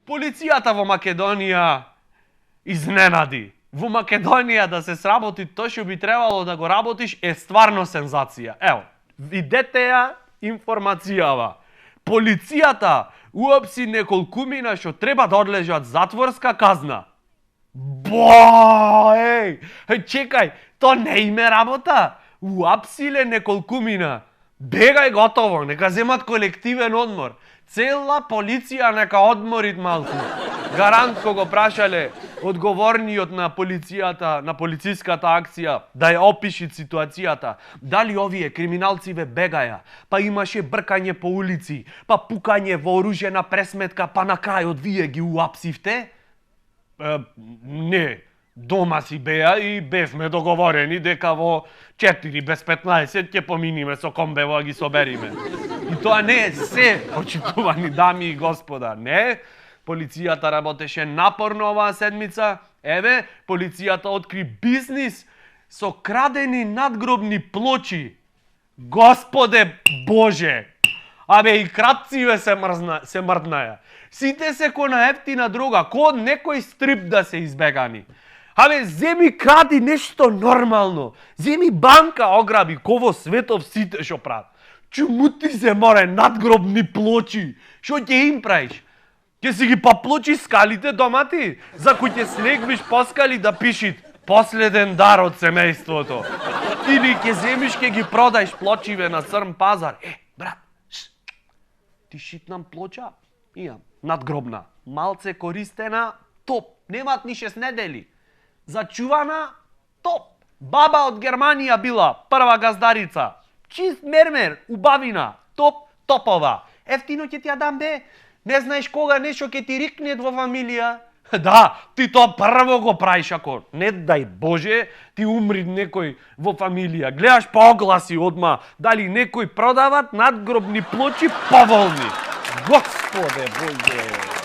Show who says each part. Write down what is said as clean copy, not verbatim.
Speaker 1: Полицијата во Македонија изненади. Во Македонија да се сработи тоа што би требало да го работиш е стварно сензација. Ево, видете ја информацијава. Полицијата уапси неколкумина што треба да одлежат затворска казна. Чекај, то не име работа. Уапсиле неколкумина. Бегај готово, нека земат колективен одмор. Цела полиција нека одморит малку. Гарант кога прашале одговорниот на полицијата, на полициската акција, да ја опиши ситуацијата, дали овие криминалци ве бегаја, па имаше бркање по улици, па пукање вооружена пресметка, па на крајот вие ги уапсивте? Не, дома си беа и бевме договорени дека во 4 без 15 ќе поминиме со комбево ги собериме. И тоа не е се, почитувани дами и господа, не. Полицијата работеше напорно оваа седмица. Еве, полицијата откри бизнис со крадени надгробни плочи. Господе Боже! Абе и кратциве се мрднаја. Сите се ко на ефтина друга, ко од некој стрип да се избегани. Абе, земи кради нешто нормално. Земи банка ограби, ко во светов сите шо прават. Чумути се море надгробни плочи. Шо ќе им правиш? Ќе си ги поплочи скалите дома ти? За кој ќе слегвиш по скали да пишит последен дар од семејството. Или ќе земиш ќе ги продаеш плочиве на црн пазар. Брат, ти шитнам плоча? Имам. Надгробна. Малце користена, топ. Немат ни 6 недели. Зачувана, топ. Баба од Германија била, прва газдарица. Чист мермер, убавина, топ, топова. Ефтино ќе ти ја дам бе. Не знаеш кога нешто ќе ти рикнет во фамилија. Да, ти тоа прво го правиш ако не дај Боже, ти умри некој во фамилија. Гледаш по огласи одма, дали некој продават надгробни плочи поволни. Господе Боже!